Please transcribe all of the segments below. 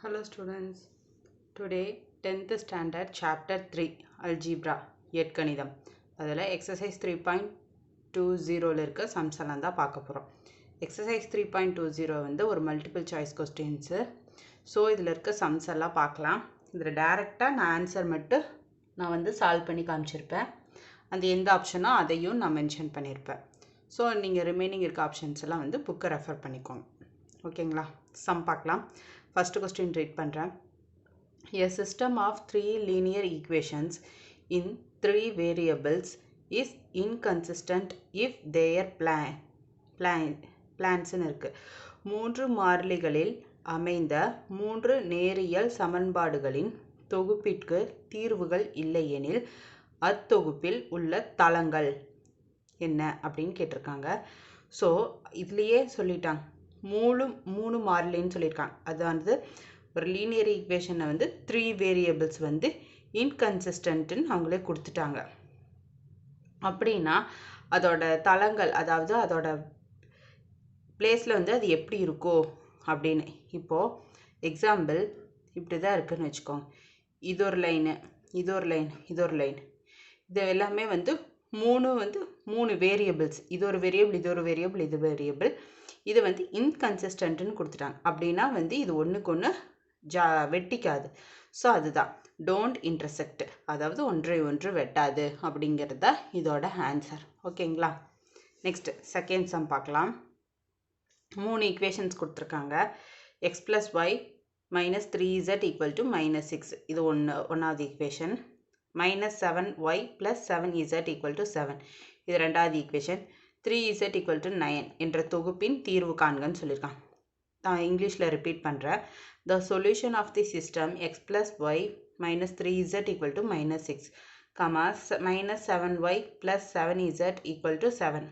Hello students. Today 10th standard chapter 3 algebra எட்கணிதம் அதில் exercise 3.20 இருக்க sums எல்லாம் தான் பார்க்க போகிறோம். exercise 3.20 வந்து ஒரு multiple choice questions. ஸோ இதில் இருக்க sums எல்லாம் பார்க்கலாம். இதில் டைரெக்டாக நான் ஆன்சர் மட்டும் நான் வந்து சால்வ் பண்ணி காமிச்சிருப்பேன். அந்த எந்த ஆப்ஷனோ அதையும் நான் மென்ஷன் பண்ணியிருப்பேன். ஸோ நீங்கள் ரிமைனிங் இருக்க ஆப்ஷன்ஸ் எல்லாம் வந்து புக்கை ரெஃபர் பண்ணிக்கோங்க. ஓகேங்களா? சம் பார்க்கலாம். First question read பண்றேன். A system of three linear equations in three variables is inconsistent if their plans இருக்கு. மூன்று மாறிலிகளில் அமைந்த மூன்று நேரியல் சமன்பாடுகளின் தொகுப்பிற்கு தீர்வுகள் இல்லையெனில் அத்தொகுப்பில் உள்ள தளங்கள் என்ன அப்படின்னு கேட்டிருக்காங்க. ஸோ இதுலேயே சொல்லிட்டாங்க மூணு மாறிலின்னு சொல்லியிருக்காங்க. அது வந்து ஒரு லீனியர் ஈக்குவேஷனை வந்து 3 வேரியபிள்ஸ் வந்து இன்கன்சிஸ்டன்ட்னு அவங்களே கொடுத்துட்டாங்க. அப்படின்னா அதோட தளங்கள், அதாவது அதோட பிளேஸில் வந்து அது எப்படி இருக்கோ அப்படின்னு. இப்போது எக்ஸாம்பிள் இப்படி தான் இருக்குதுன்னு வச்சுக்கோங்க. இது ஒரு லைனு, இது ஒரு லைன், இது ஒரு லைன். இது எல்லாமே வந்து மூணு வேரியபிள்ஸ். இது ஒரு வேரியபிள், இது ஒரு வேரியபிள், இது வேரியபிள். இது வந்து இன்கன்சிஸ்டன்ட்னு கொடுத்துட்டாங்க. அப்படின்னா வந்து இது ஒன்றுக்கு ஒன்று வெட்டிக்காது. ஸோ அதுதான் டோன்ட் இன்டர்செக்ட், அதாவது ஒன்றை ஒன்று வெட்டாது அப்படிங்கிறது தான் இதோட ஆன்சர். ஓகேங்களா? நெக்ஸ்ட் செகண்ட் சம் பார்க்கலாம். 3 ஈக்குவேஷன்ஸ் கொடுத்துருக்காங்க. X plus Y minus 3z equal to -6. இது ஒன்றாவது equation. -7y plus 7z equal to 7. இது ரெண்டாவது ஈக்குவேஷன். 3z ஈக்குவல் டு 9 என்ற தொகுப்பின் தீர்வு காண்கன்னு சொல்லியிருக்காங்க. நான் இங்கிலீஷில் ரிப்பீட் பண்ணுறேன். The solution of the system X plus Y minus 3z equal to -6, -7y plus 7z equal to 7,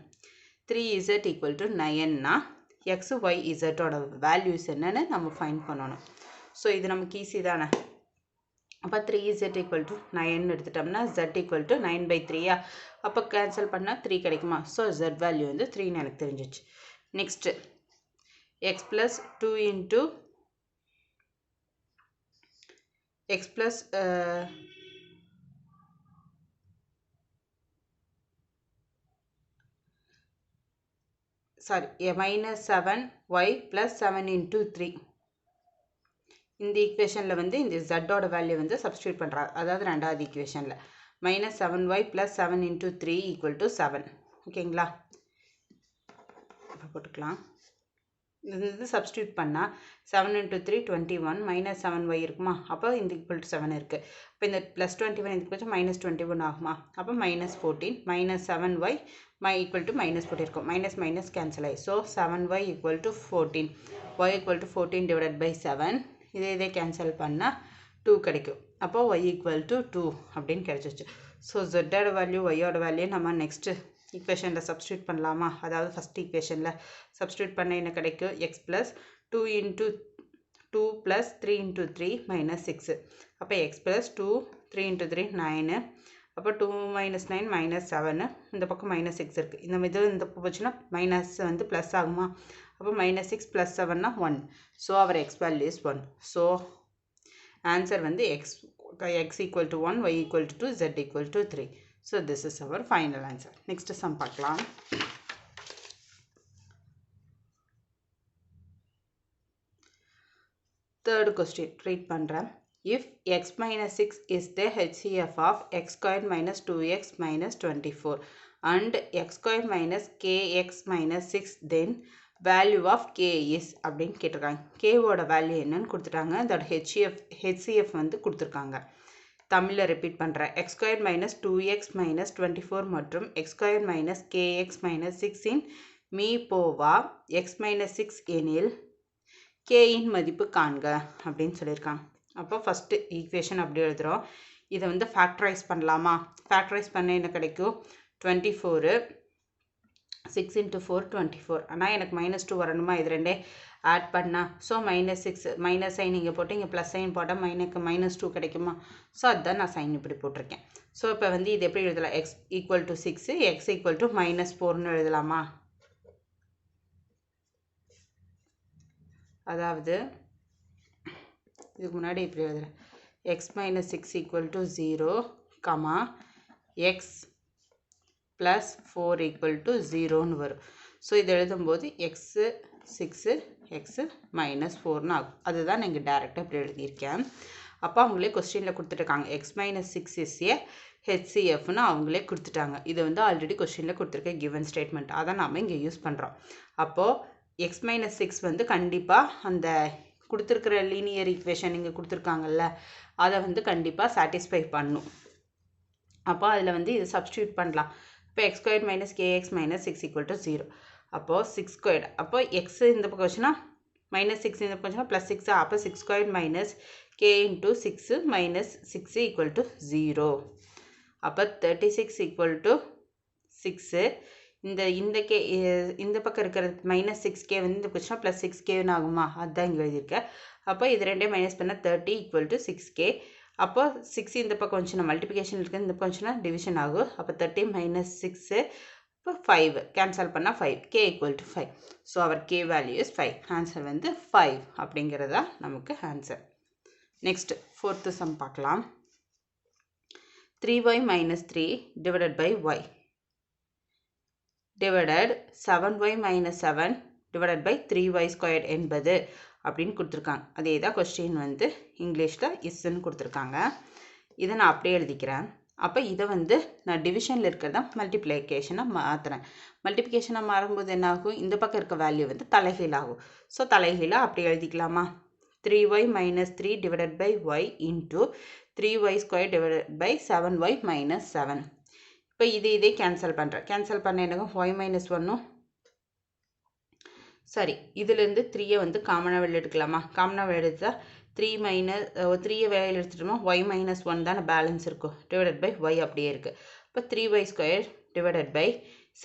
3z equal to 9னா எக்ஸ் ஒய் இசட்டோட வேல்யூஸ் என்னன்னு நம்ம ஃபைண்ட் பண்ணணும். ஸோ இது நமக்கு ஈஸி தானே. அப்போ 3z ஈக்குவல் டு 9 எடுத்துட்டோம்னா z ஈக்குவல் டு 9/3. அப்போ கேன்சல் பண்ணால் 3 கிடைக்குமா? ஸோ z வேல்யூ வந்து 3ன்னு எனக்கு தெரிஞ்சிச்சு. Next x plus 2 into X plus -7y plus 7 into 3. இந்த ஈக்குவேஷனில் வந்து இந்த ஜட்டோட வேல்யூ வந்து சப்ஸ்டியூட் பண்ணுறாங்க. அதாவது ரெண்டாவது ஈக்குவேஷனில் -7y plus 7 into 3 equal to 7. ஓகேங்களா? இப்போ போட்டுக்கலாம். இது சப்ஸ்டியூட் பண்ணால் 7 இன்ட்டு 3 21, -7y இருக்குமா? அப்போ இந்த ஈக்குவல் டு 7 இருக்குது. இப்போ இந்த ப்ளஸ் 21 இதுக்கு வச்சு -21 ஆகுமா? அப்போ -14, -7y ஈக்குவல் டு -14 இருக்கும். மைனஸ் கேன்சல் ஆகி. So 7y equal to 14, y equal to 14 divided by 7. இதே கேன்சல் பண்ணால் 2 கிடைக்கும். அப்போ y ஈக்குவல் டு 2 அப்படின்னு கிடைச்சிச்சு. ஸோ ஜெட்டோட வேல்யூ ஒய்யோட வேல்யூ நம்ம நெக்ஸ்ட்டு ஈக்குவேஷனில் சப்ஸ்டியூட் பண்ணலாமா? அதாவது ஃபஸ்ட் ஈக்குவேஷனில் சப்ஸ்டியூட் பண்ண என்ன கிடைக்கும்? X plus 2 into 2 plus 3 into 3 -6. அப்போ எக்ஸ் ப்ளஸ் 2 3 இன்ட்டு 3 9. அப்போ 2 - 9 -7. இந்த பக்கம் -6 இருக்குது. இந்த போச்சுன்னா மைனஸ் வந்து ப்ளஸ் ஆகுமா? அப்போ -6 + 7னா 1. So our X value is 1. So answer வந்து X equal to 1, y equal to 2, z equal to 3. So this is our final answer. Next sum பார்க்கலாம். தேர்ட் கொஸ்டின் ரீட் பண்ணுறேன். If x minus 6 is the HCF of x squared minus 2x minus 24 and x squared minus kx minus 6, then value of k is அப்படின்னு கேட்டிருக்காங்க. கேவோட value என்னன்னு கொடுத்துட்டாங்க. அதோட HCF வந்து கொடுத்துருக்காங்க. தமிழில் ரிப்பீட் பண்ணுறேன். x squared minus 2x minus 24 மற்றும் x squared minus kx minus 6 in me போவா x minus 6 எனில் k இன் மதிப்பு காண்க அப்படின்னு சொல்லியிருக்காங்க. அப்போ ஃபஸ்ட்டு ஈக்குவேஷன் அப்படி எழுதுகிறோம். இதை வந்து ஃபேக்டரைஸ் பண்ணலாமா? ஃபேக்டரைஸ் பண்ண என்ன கிடைக்கும்? 24, 6 இன்ட்டு 4 24. ஆனால் எனக்கு -2 வரணுமா? இது ரெண்டே ஆட் பண்ணால். ஸோ -6 மைனஸ் சைன் இங்கே போட்டு இங்கே ப்ளஸ் சைன் போட்டால் -2 கிடைக்குமா? ஸோ அதுதான் நான் சைன் இப்படி போட்டிருக்கேன். ஸோ இப்போ வந்து இது எப்படி எழுதலாம்? x equal to 6, x equal to -4ன்னு எழுதலாமா? அதாவது இதுக்கு முன்னாடி இப்படி எழுதுகிறேன். X minus 6 equal to 0 comma X plus 4 equal to 0ன்னு வரும். ஸோ இது எழுதும்போது எக்ஸு 6 எக்ஸு மைனஸ் 4ன்னு ஆகும். அதுதான் நான் இங்கே டேரெக்டாக இப்படி எழுதியிருக்கேன். அப்போ அவங்களே கொஸ்டினில் கொடுத்துட்ருக்காங்க எக்ஸ் மைனஸ் 6 இஸ் ஏ ஹெச்சிஎஃப்னு அவங்களே கொடுத்துட்டாங்க. இது வந்து ஆல்ரெடி கொஸ்டினில் கொடுத்துருக்க கிவன் ஸ்டேட்மெண்ட். அதை நாம் இங்கே யூஸ் பண்ணுறோம். அப்போது எக்ஸ் மைனஸ் 6 வந்து கண்டிப்பாக அந்த கொடுத்துருக்கிற லீனியர் ஈக்குவேஷன் இங்கே கொடுத்துருக்காங்கல்ல அதை வந்து கண்டிப்பாக சாட்டிஸ்ஃபை பண்ணும். அப்போ அதில் வந்து இது சப்ஸ்டியூட் பண்ணலாம். இப்போ X squared minus kx minus 6 equal to 0. அப்போது 6 ஸ்கொயர்ட், அப்போ எக்ஸ் இந்த பக்கம் வச்சுன்னா மைனஸ் 6 இந்த பக்கம் வச்சுன்னா ப்ளஸ் 6. அப்போ 6 squared minus K into 6 minus 6 equal to 0. அப்போ 36 ஈக்குவல் டு 6. இந்த பக்கம் இருக்கிற மைனஸ் 6k வந்து இந்த கொஸ்டின் ப்ளஸ் 6kன்னு ஆகுமா, அதுதான் இங்கே எழுதியிருக்கேன். அப்போ இது ரெண்டையும் மைனஸ் பண்ணால் 30 ஈக்குவல் டு 6k. அப்போ 6 இந்த பக்கம் வந்துச்சுன்னா மல்டிபிகேஷன் இருக்குது, இந்த பக்கம் வந்துச்சுன்னா டிவிஷன் ஆகும். அப்போ 30 மைனஸ் 6 இப்போ 5 கேன்சல் பண்ணால் 5 k equal to 5. So our k value is 5. Answer வந்து 5 அப்படிங்கிறதா நமக்கு ஆன்சர். நெக்ஸ்ட் 4th சம் பார்க்கலாம். 3y minus 3 divided by y divided 7y minus 7 divided by 3y squared என்பது அப்படின்னு கொடுத்துருக்காங்க. அதே தான் கொஸ்டின் வந்து இங்கிலீஷில் இஸ்ன்னு கொடுத்துருக்காங்க. இதை நான் அப்படியே எழுதிக்கிறேன். அப்போ இதை வந்து நான் டிவிஷனில் இருக்கிறதா மல்டிப்ளிகேஷனாக மாற்றுறேன். மல்டிப்ளிகேஷனாக மாறும்போது என்ன ஆகும், இந்த பக்கம் இருக்க வேல்யூ வந்து தலைகீழ் ஆகும். ஸோ தலைகீழாக அப்படி எழுதிக்கலாமா, 3y minus 3 divided by y into 3y square divided by 7y minus 7. இப்போ இதே கேன்சல் பண்ணுறேன். கேன்சல் பண்ண எனக்கு y minus 1ம் சரி, இதிலேருந்து 3யை வந்து காமனாக வெளில எடுக்கலாமா, காமனாக வெளில எடுத்தால் 3 வெளியில் எடுத்துட்டோமா y minus 1 தானே பேலன்ஸ் இருக்கும், டிவைடட் பை y அப்படியே இருக்குது. இப்போ 3y square டிவைடட் பை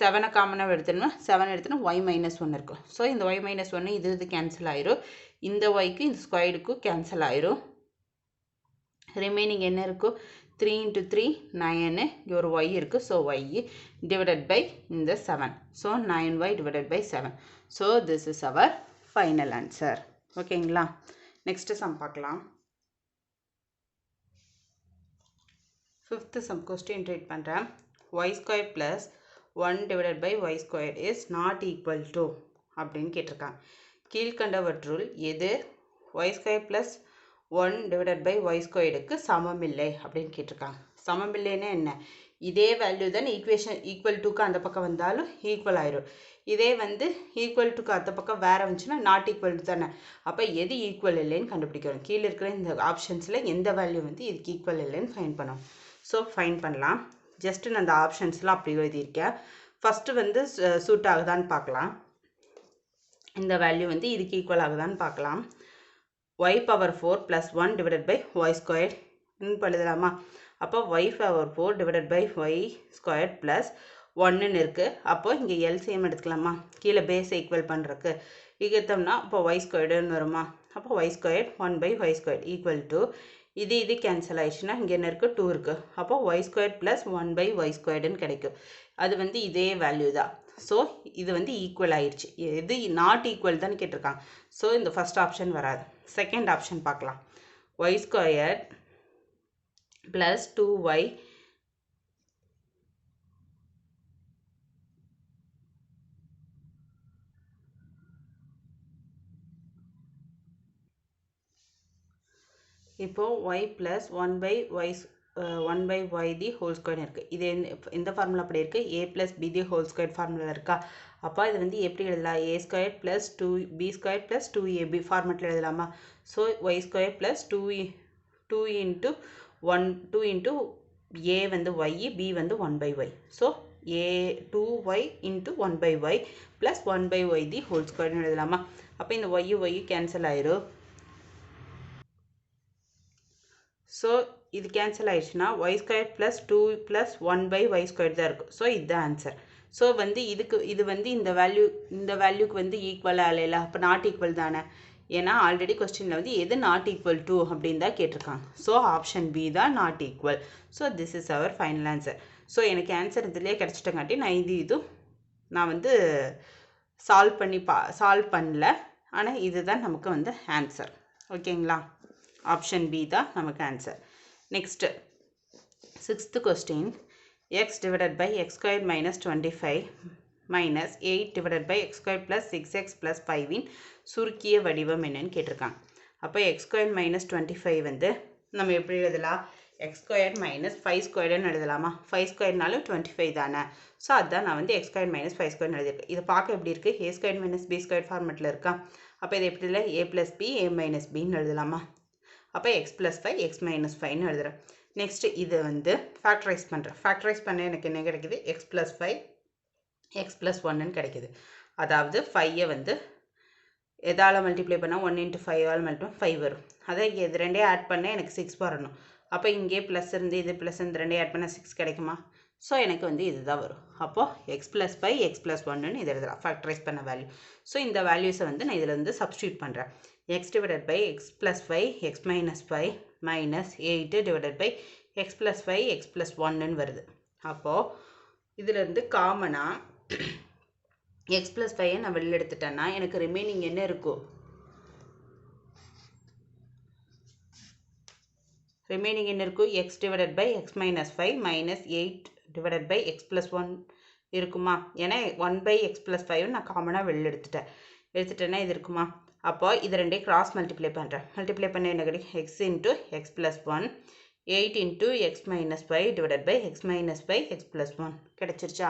7 காமனாக எடுத்துட்டோம்னா 7 எடுத்துனா y minus 1 இருக்கும். ஸோ இந்த y minus 1 இது கேன்சல் ஆயிரும். இந்த yக்கு இந்த ஸ்கொயர்டுக்கும் கேன்சல் ஆயிரும். ரிமைனிங் என்ன இருக்கும், 3 into 3 9, இங்கே ஒரு y இருக்குது. ஸோ y டிவைடட் பை இந்த 7. So 9y divided by 7. So this is our final answer. ஓகேங்களா. நெக்ஸ்ட் சம் பார்க்கலாம். 5th சம் கொஸ்டின் ரீட் பண்ணுறேன். y square plus 1 divided by y square is not equal to அப்படின்னு கேட்டிருக்காங்க. கீழ்கண்டவற்றுள் எது y square plus 1 divided by y ஸ்கொயருக்கு சமமில்லை அப்படின்னு கேட்டிருக்காங்க. சமமில்லைன்னா என்ன, இதே வேல்யூ தான் ஈக்குவேஷன் ஈக்குவல் டுக்கு அந்த பக்கம் வந்தாலும் ஈக்குவல் ஆயிரும். இதே வந்து ஈக்குவல் டுக்கு அந்த பக்கம் வேறு வந்துச்சுன்னா நாட் ஈக்குவல் தானே. அப்போ எது ஈக்குவல் இல்லைன்னு கண்டுபிடிக்கணும். கீழே இருக்கிற இந்த ஆப்ஷன்ஸில் எந்த வேல்யூ வந்து இதுக்கு ஈக்குவல் இல்லைன்னு ஃபைண்ட் பண்ணணும். ஸோ ஃபைண்ட் பண்ணலாம். ஜஸ்ட்டு நான் அந்த ஆப்ஷன்ஸ்லாம் அப்படி எழுதியிருக்கேன். ஃபஸ்ட்டு வந்து சூட் ஆகுதான்னு பார்க்கலாம். இந்த வேல்யூ வந்து இதுக்கு ஈக்குவல் ஆகுதான்னு பார்க்கலாம். y power 4 plus 1 divided by y squared எழுதலாமா. அப்போ y power 4 divided by y squared plus 1ன்னு இருக்குது. அப்போ இங்கே எல்சிஎம் எடுத்துக்கலாமா, கீழே பேஸ் ஈக்குவல் பண்ணுறக்கு எடுத்தோம்னா அப்போ y ஸ்கொயர்டுன்னு வருமா. அப்போ y squared 1 by y squared equal to இது கேன்சல் ஆயிடுச்சுன்னா இங்கே என்ன இருக்குது, 2 இருக்குது. அப்போ y squared plus 1 by y ஸ்கொயர்டுன்னு கிடைக்கும். அது வந்து இதே வேல்யூ தான். ஸோ இது வந்து ஈக்குவல் ஆயிடுச்சு. இது நாட் ஈக்குவல் தான் கேட்டிருக்காங்க. ஸோ இந்த ஃபஸ்ட் ஆப்ஷன் வராது. செகண்ட் ஆப்ஷன் பார்க்கலாம். y ஸ்கொயர் ப்ளஸ் 2y இப்போது y plus 1 by y the whole square இருக்குது. இது இந்த ஃபார்முலா அப்படி இருக்குது. a plus b the whole square formula இருக்கா. அப்போ இது வந்து எப்படி எழுதலாம், a square plus 2b square plus 2ab ஃபார்மெட்டில் எழுதலாமா. So y square plus 2 into a வந்து y, b வந்து 1 by y. So a 2y into 1 by y plus 1 by y the whole ஸ்கொயர்னு எழுதலாமா. அப்போ இந்த y கேன்சல் ஆயிரும். ஸோ இது கேன்சல் ஆயிடுச்சுன்னா y square plus 2 plus 1 by y square தான் இருக்கும். ஸோ இதுதான் ஆன்சர். ஸோ வந்து இது வந்து இந்த வேல்யூக்கு வந்து ஈக்குவலாக இல்லைல்ல, அப்போ நாட் ஈக்குவல் தானே. ஏன்னா ஆல்ரெடி கொஸ்டினில் வந்து எது நாட் ஈக்குவல் டு அப்படின்னு தான் கேட்டிருக்காங்க. ஸோ ஆப்ஷன் பி தான் not equal. So this is our final answer. So எனக்கு ஆன்சர் இதுலேயே கிடச்சிட்டங்காட்டி நான் நான் வந்து சால்வ் பண்ணல. ஆனால் இதுதான் நமக்கு வந்து ஆன்சர். ஓகேங்களா. ஆப்ஷன் பி தான் நமக்கு answer. Next 6th question, x divided by x squared minus 25 minus 8 divided by x squared plus 6x plus 5 இன் சுருக்கிய வடிவம் என்னன்னு கேட்டிருக்காங்க. அப்போ x squared minus 25 வந்து நம்ம எப்படி எழுதலாம்? x squared minus 5 squaredன்னு எழுதலாமா? 5 squaredனாலும் 25 தானே. ஸோ அதுதான் நான் வந்து x squared minus 5 squaredன்னு எழுதியிருக்கேன். இது பார்க்க எப்படி இருக்குது? a squared minus b squared ஃபார்மெட்டில் இருக்கா? அப்போ இது எப்படி இல்லை? a plus b a minus bன்னு எழுதலாமா? அப்போ x plus 5 x minus 5ன்னு எழுதுகிறேன். நெக்ஸ்ட்டு இது வந்து ஃபேக்டரைஸ் பண்ணுறேன். ஃபேக்டரைஸ் பண்ண எனக்கு என்ன கிடைக்குது? x plus 5 x plus 1ன்னு கிடைக்குது. அதாவது 5ஐ வந்து எதால் மல்டிப்ளை பண்ணால் 1 into 5ஆல் மல்டிப்ளை 5 வரும். அதை இது ரெண்டே ஆட் பண்ண எனக்கு 6 வரணும். அப்போ இங்கே ப்ளஸ் இருந்து இது ப்ளஸ் இருந்து ரெண்டே ஆட் பண்ணால் 6 கிடைக்குமா? ஸோ எனக்கு வந்து இதுதான் வரும். அப்போது x plus 5 x plus 1ன்னு இது எழுதலாம், ஃபேக்டரைஸ் பண்ண வேல்யூ. ஸோ இந்த வேல்யூஸை வந்து நான் இதில் வந்து சப்ஸ்டியூட் பண்ணுறேன். x divided by x plus 5 x minus 5 minus 8 divided by x plus 5 x plus 1ன்னு வருது. அப்போது இதிலிருந்து காமனாக x plus 5 நான் வெளியில் எடுத்துட்டேன்னா எனக்கு ரிமைனிங் என்ன இருக்கும்? ரிமைனிங் என்ன இருக்கும்? x divided by x minus 5 minus 8 divided by x plus 1 இருக்குமா? ஏன்னா 1 by x plus 5 நான் காமனாக வெளியில் எடுத்துட்டேன்னா இது இருக்குமா? அப்போ இது ரெண்டே கிராஸ் மல்டிப்ளை பண்ணுறேன். மல்டிப்ளை பண்ண என்ன கிடைக்கும்? x into x plus 1 8 into x minus 5 divided by x minus 5 x plus 1 கிடைச்சிருச்சா?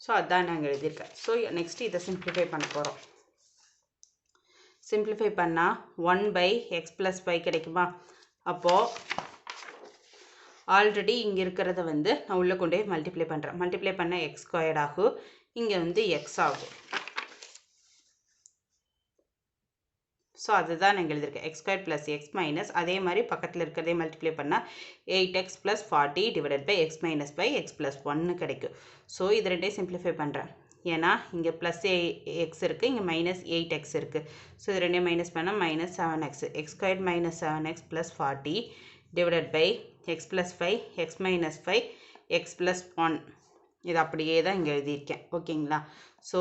So அதுதான் நாங்கள் எழுதியிருக்கேன். ஸோ நெக்ஸ்ட்டு இதை சிம்பிளிஃபை பண்ண போகிறோம். சிம்பிளிஃபை பண்ணால் 1 by x plus 5 கிடைக்குமா? அப்போது ஆல்ரெடி இங்கே இருக்கிறத வந்து நான் உள்ளே கொண்டே மல்டிப்ளை பண்ணுறேன். மல்டிப்ளை பண்ண x ஸ்கொயர்ட் ஆகும், இங்கே வந்து x ஆகும். ஸோ அதுதான் நாங்கள் எழுதியிருக்கேன். x square plus x minus அதே மாதிரி பக்கத்தில் இருக்கிறதே மல்டிப்ளை பண்ணால் 8x plus 40 divided by x minus by x plus 1 கிடைக்கும். ஸோ இது ரெண்டையும் சிம்பிளிஃபை பண்ணுறேன். ஏன்னா இங்கே ப்ளஸ் எக்ஸ் இருக்குது, இங்கே மைனஸ் 8x இருக்குது. ஸோ இது ரெண்டையும் மைனஸ் பண்ணால் minus 7x. X square minus 7x plus 40 divided by x plus 5 x minus 5 x plus 1. இது அப்படியே தான் இங்கே எழுதியிருக்கேன். ஓகேங்களா? ஸோ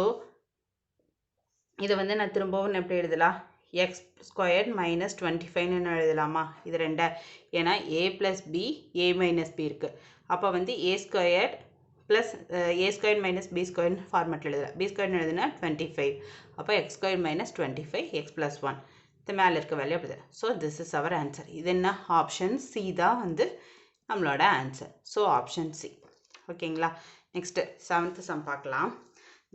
இதை வந்து நான் திரும்பவும் எப்படி எழுதலாம்? x ஸ்கொயர்ட் மைனஸ் 25ன்னு எழுதலாமா? இது ரெண்டா? ஏன்னா a plus b a minus b இருக்குது. அப்போ வந்து a squared plus a squared minus b squared ஃபார்மெட்டில் எழுதலாம். b ஸ்கொயர்ட்னு எழுதுனா 25. அப்போ x square minus 25 x plus 1. இது மேலே இருக்க வேல்யூ அப்படி தான். So this is our answer. இது என்ன? ஆப்ஷன் சி தான் வந்து நம்மளோட ஆன்சர். So option C. ஓகேங்களா? நெக்ஸ்ட்டு 7th சம் பார்க்கலாம்.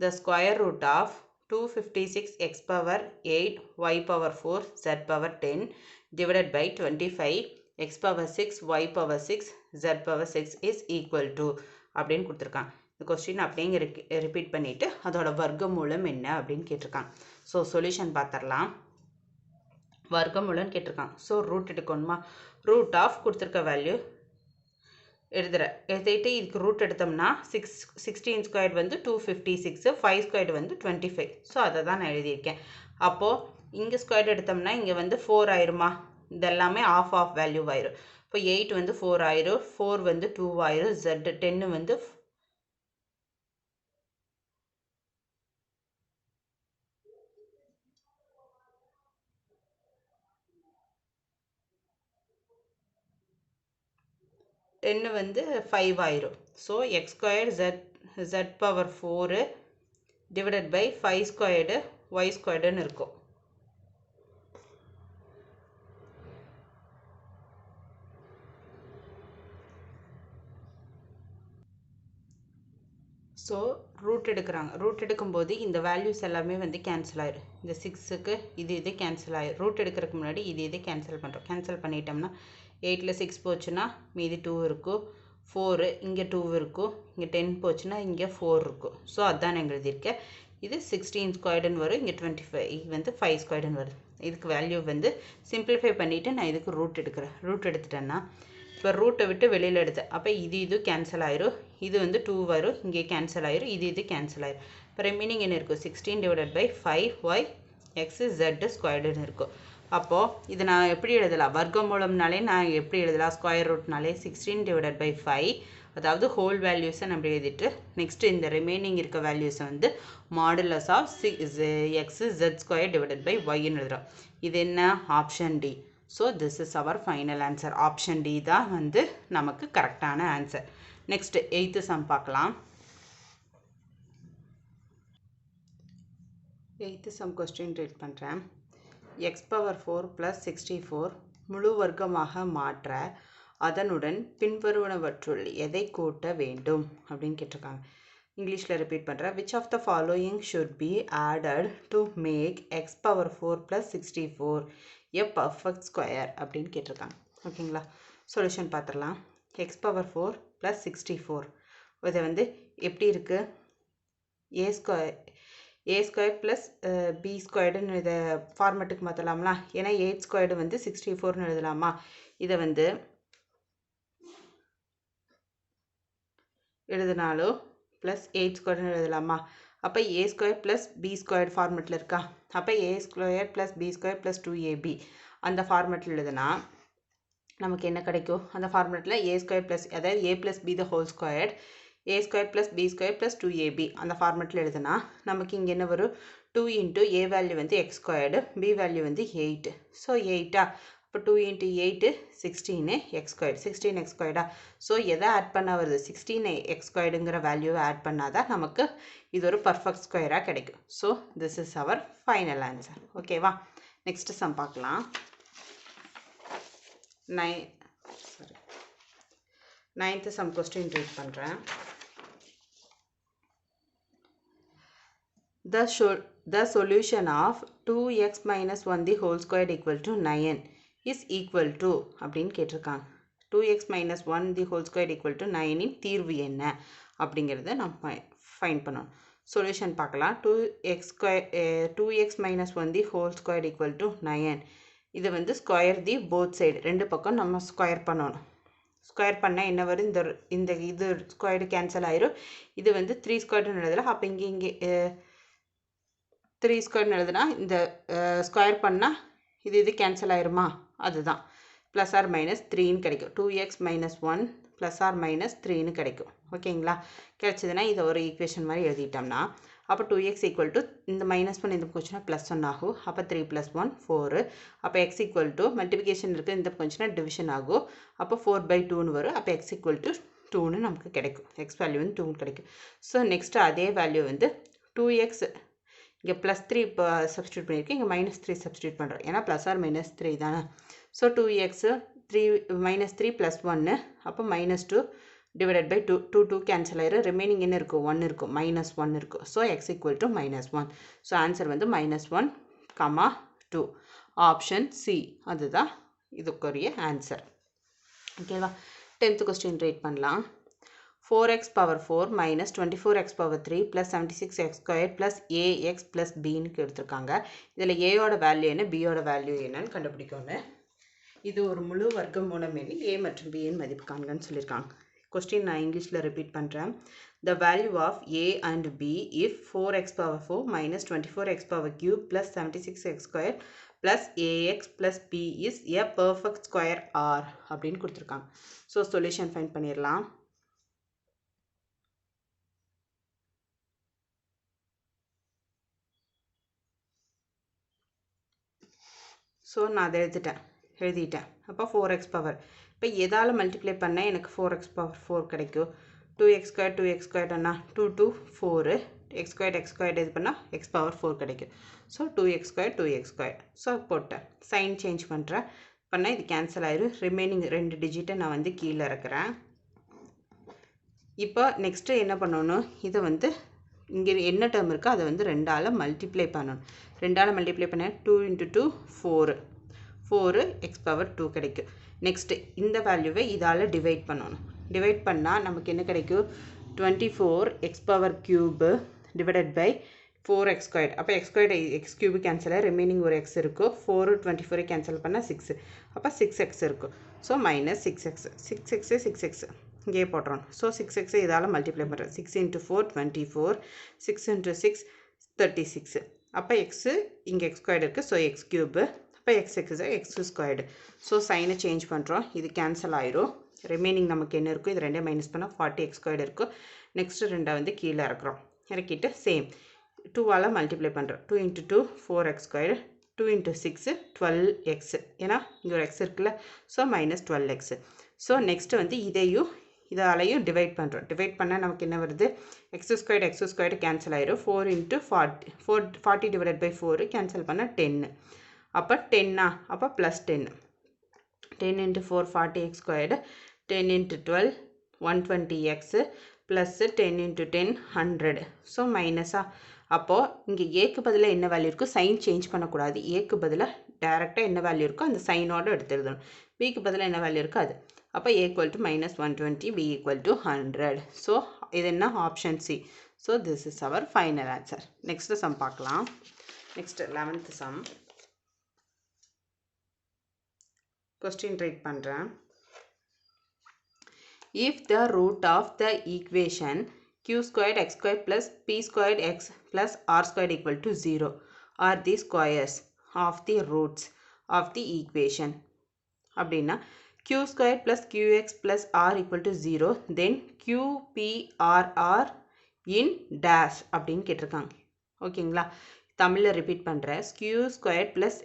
The square root of 256 x power 8 y power 4 z power 10 divided by 25 x power 6 y power 6 z power 6 is equal to அப்படின்னு கொடுத்துருக்காங்க. இந்த கொஸ்டின் அப்படியே repeat பண்ணிவிட்டு அதோட வர்க்கமூலம் என்ன அப்படின்னு கேட்டிருக்காங்க. ஸோ சொல்யூஷன் பார்த்துடலாம். வர்க்கமூலம்னு கேட்டிருக்காங்க. ஸோ ரூட் எடுக்கணுமா? ரூட் ஆஃப் கொடுத்துருக்க வேல்யூ எழுதிட்டு இதுக்கு ரூட் எடுத்தோம்னா 16 ஸ்கொயர்ட் வந்து 256, 5 ஸ்கொயர்டு வந்து 25. ஸோ அதை தான் நான் எழுதியிருக்கேன். அப்போது இங்கே ஸ்கொயர்ட் எடுத்தோம்னா இங்கே வந்து 4 ஆயிருமா? இதெல்லாமே ஆஃப் வேல்யூ ஆயிரும். இப்போ 8 வந்து 4 ஆயிரும், 4 வந்து 2 ஆயிரும், z 10 வந்து 10 வந்து 5 ஆயிரும். So X squared z power 4 divided by 5 squared Y ஸ்கொயர்டுன்னு இருக்கும். ஸோ ரூட் எடுக்கிறாங்க. ரூட் எடுக்கும்போது இந்த வேல்யூஸ் எல்லாமே வந்து கேன்சல் ஆயிடும். இந்த 6க்கு இது கேன்சல் ஆயிடும். ரூட் எடுக்கிறதுக்கு முன்னாடி இது கேன்சல் பண்ணுறோம். கேன்சல் பண்ணிட்டோம்னா 8ல் 6 போச்சுன்னா மீதி 2 இருக்கும், 4 இங்கே 2 இருக்கும், இங்கே 10 போச்சுன்னா இங்கே 4 இருக்கும். ஸோ அதுதான் நான் எழுதியிருக்கேன். இது 16 ஸ்கொயர்டுன்னு வரும், இங்கே 25 வந்து 5 ஸ்கொயர்டுன்னு வருது. இதுக்கு வேல்யூ வந்து சிம்பிளிஃபை பண்ணிவிட்டு நான் இதுக்கு ரூட் எடுக்கிறேன். ரூட் எடுத்துட்டேன்னா இப்போ ரூட்டை விட்டு வெளியில் எடுத்தேன். அப்போ இது கேன்சல் ஆயிரும், இது வந்து 2 வரும், இங்கே கேன்சல் ஆயிரும், இது கேன்சல் ஆயிரும். இப்போ ரிமைனிங் என்ன இருக்கும்? 16 divided by 5y x z ஸ்கொயர்டுன்னு இருக்கும். அப்போது இது நான் எப்படி எழுதலாம்? வர்க்கமூலம்னாலே நான் எப்படி எழுதலாம்? ஸ்கொயர் ரூட்னாலே 16 டிவைடட் பை 5, அதாவது ஹோல் வேல்யூஸை நம்ம எழுதிட்டு நெக்ஸ்ட்டு இந்த ரிமைனிங் இருக்க வேல்யூஸை வந்து modulus of x z square divided by ஒய்ன்னு எழுதுகிறோம். இது என்ன? Option D. So this is our final answer. Option D தான் வந்து நமக்கு கரெக்டான ஆன்சர். நெக்ஸ்ட் 8th சம் பார்க்கலாம். 8th சம் கொஸ்டின் ரீட் பண்ணுறேன். x⁴ + 64 முழு வர்க்கமாக மாற்ற அதனுடன் பின்வருவனவற்றுள் எதை கூட்ட வேண்டும் அப்படின்னு கேட்டிருக்காங்க. இங்கிலீஷில் ரிப்பீட் பண்ணுறேன். Which of the following should be added to make x⁴ + 64 a perfect square அப்படின்னு கேட்டிருக்காங்க. ஓகேங்களா, சொல்யூஷன் பார்த்துடலாம். x⁴ + 64 இதை வந்து எப்படி இருக்குது, a² + b² இதை ஃபார்மெட்டுக்கு மாற்றலாம்ல. ஏன்னா 8² வந்து 64 எழுதலாமா. இதை வந்து எழுதினாலும் +8² எழுதலாமா. அப்போ a² + b² ஃபார்மெட்டில் இருக்கா. அப்போ a² + b² + 2ab அந்த ஃபார்மெட்டில் எழுதுனா நமக்கு என்ன கிடைக்கும். அந்த ஃபார்மெட்டில் a² அதாவது a + b the whole squared, a² + b² + 2ab அந்த ஃபார்மெட்டில் எழுதுனா நமக்கு இங்கே என்ன வரும். 2 × a வேல்யூ வந்து x², b வேல்யூ வந்து 8. ஸோ 8ஆ, இப்போ 2 × 8 16 x², 16 x². ஸோ எதை ஆட் பண்ண வருது, 16 x²ங்கிற வேல்யூவை ஆட் பண்ணாதான் நமக்கு இது ஒரு பர்ஃபெக்ட் ஸ்கொயராக கிடைக்கும். So this is our final answer. ஓகேவா, நெக்ஸ்ட் சம் பார்க்கலாம். 9th சம் கொஸ்டின் ரீட் பண்ணுறேன். The solution of 2x - 1 the whole squared = 9 is equal to அப்படின்னு கேட்டிருக்காங்க. 2x - 1 the whole squared = 9 இன் தீர்வு என்ன அப்படிங்கிறத நம்ம ஃபைண்ட் பண்ணணும். சொல்யூஷன் பார்க்கலாம். 2x - 1 the whole squared = 9. இது வந்து ஸ்கொயர் தி போத் சைடு, ரெண்டு பக்கம் நம்ம ஸ்கொயர் பண்ணணும். ஸ்கொயர் பண்ணால் என்ன வரும், இந்த இது ஸ்கொயர்டு கேன்சல் ஆயிரும். இது வந்து 3² எழுதலாம். அப்போ இங்கே 3² எழுதுனா இந்த ஸ்கொயர் பண்ணால் இது கேன்சல் ஆயிருமா, அதுதான் +or-3ன்னு கிடைக்கும். 2x - 1 +or-3ன்னு கிடைக்கும். ஓகேங்களா, கிடைச்சதுன்னா இதை ஒரு ஈக்குவேஷன் மாதிரி எழுதிட்டோம்னா அப்போ 2x = இந்த -1 இந்த போச்சுன்னா +1 ஆகும். அப்போ 3 + 1 4. அப்போ x = மல்டிபிகேஷன் இருக்குது, இந்த போச்சுன்னா டிவிஷன் ஆகும். அப்போ 4/2ன்னு வரும். அப்போ x = 2ன்னு நமக்கு கிடைக்கும். x வேல்யூ வந்து 2 கிடைக்கும். ஸோ நெக்ஸ்ட்டு அதே வேல்யூ வந்து 2x இங்கே +3 இப்போ சப்ஸ்டியூட் பண்ணியிருக்கேன், இங்கே -3 சப்ஸ்டியூட் பண்ணுறோம். ஏன்னா +or-3 தானே. ஸோ 2x 3 -3 + 1 அப்போ -2 / 2 கேன்சல் ஆயிரும். ரிமைனிங் என்ன இருக்கும், 1 இருக்கும், -1 இருக்கும். So x = -1. ஸோ ஆன்சர் வந்து -1, 2. ஆப்ஷன் சி அதுதான் இதுக்குரிய ஆன்சர். ஓகேவா, 10th கொஸ்டின் ரீட் பண்ணலாம். 4x⁴ - 24x⁴ + 76x² + ax + bன்னு எடுத்திருக்காங்க. இதில் ஏயோட வேல்யூ என்ன, பியோட வேல்யூ என்னன்னு கண்டுபிடிக்கணும். இது ஒரு முழு வர்க்க மூலம் எண்ணில் a மற்றும் b இன் மதிப்பு காண்கன்னு சொல்லியிருக்காங்க. கொஸ்டின் நான் இங்கிலீஷில் ரிப்பீட் பண்ணுறேன். The value of a and b if 4x⁴ - 24x⁴ + 76x² + ax + b is a perfect square R அப்படின்னு கொடுத்துருக்காங்க. ஸோ சொல்யூஷன் ஃபைண்ட் பண்ணிடலாம். ஸோ நான் அதை எழுதிட்டேன். அப்போ 4x பவர் இப்போ எதால் மல்டிப்ளை பண்ணால் எனக்கு 4x⁴ கிடைக்கும். 2x², 2 2 4 x² இது பண்ணால் x⁴ கிடைக்கும். So 2x². ஸோ போட்டேன், சைன் சேஞ்ச் பண்ணால் இது கேன்சல் ஆயிரும். ரிமைனிங் 2 டிஜிட்டை நான் வந்து கீழே இறக்குறேன். இப்போ நெக்ஸ்ட்டு என்ன பண்ணணும், இதை வந்து இங்கே என்ன டேர்ம் இருக்கோ அதை வந்து 2ஆல் மல்டிப்ளை பண்ணணும். 2ஆல் மல்டிப்ளை பண்ண 2 × 2 4 x⁴ கிடைக்கும். நெக்ஸ்ட்டு இந்த வேல்யூவை இதால் டிவைட் பண்ணணும். டிவைட் பண்ணால் நமக்கு என்ன கிடைக்கும், 24x⁴ / 4x². அப்போ x² x³ கேன்சல் ஆகி ரிமைனிங் ஒரு x இருக்கும். 4 24 கேன்சல் பண்ணால் 6. அப்போ 6x இருக்கும். ஸோ -6x 6x இங்கே போட்டுறோம். ஸோ 6x இதால் மல்டிப்ளை பண்ணுறோம். 6 × 4 24, 6 × 6 36. அப்போ எக்ஸு இங்கே x² இருக்குது. ஸோ x³ அப்போ x². ஸோ சைனை சேஞ்ச் பண்ணுறோம். இது கேன்சல் ஆயிரும். ரிமைனிங் நமக்கு என்ன இருக்கும், இது 2 மைனஸ் பண்ணால் 40x² இருக்கும். நெக்ஸ்ட்டு 2 வந்து கீழே இறக்குறோம். இறக்கிட்டு சேம் 2ஆல் மல்டிப்ளை பண்ணுறோம். 2 × 2 4x², 2 into 6 12x ஏன்னா இங்கே ஒரு எக்ஸ் இருக்குல்ல so minus 12x so next வந்து இதையும் இதாலையும் டிவைட் பண்ணுறோம் டிவைட் பண்ணால் நமக்கு என்ன வருது எக்ஸ் ஸ்கொயர்டு கேன்சல் ஆயிரும் 4 into 40 40 டிவைடட் பை 4 கேன்சல் பண்ணால் 10 அப்போ 10 அப்போ plus 10 10 into 4 40x squared 10 into 12 120x plus 10 into 10 100 so minus அப்போ இங்கே ஏக்கு பதிலாக என்ன வேல்யூ இருக்கும் சைன் சேஞ்ச் பண்ணக்கூடாது ஏக்கு பதிலாக டைரெக்டாக என்ன வேல்யூ இருக்கோ அந்த சைனோட எடுத்துருந்தோம் பிக்கு பதிலாக என்ன வேல்யூ இருக்கோ அது அப்போ a equal to minus 120 b equal to 100 so இது என்ன option C so this is our final answer next sum பார்க்கலாம் next 11th sum question write பண்றேன் if the root of the equation q squared x squared plus p squared x plus r squared equal to 0 are the squares of the roots of the equation அப்படின்னா q squared plus qx plus r equal to 0 then q p r r in dash அப்படின்னு கேட்டிருக்காங்க ஓகேங்களா தமிழில் repeat பண்ணுறேன் q squared plus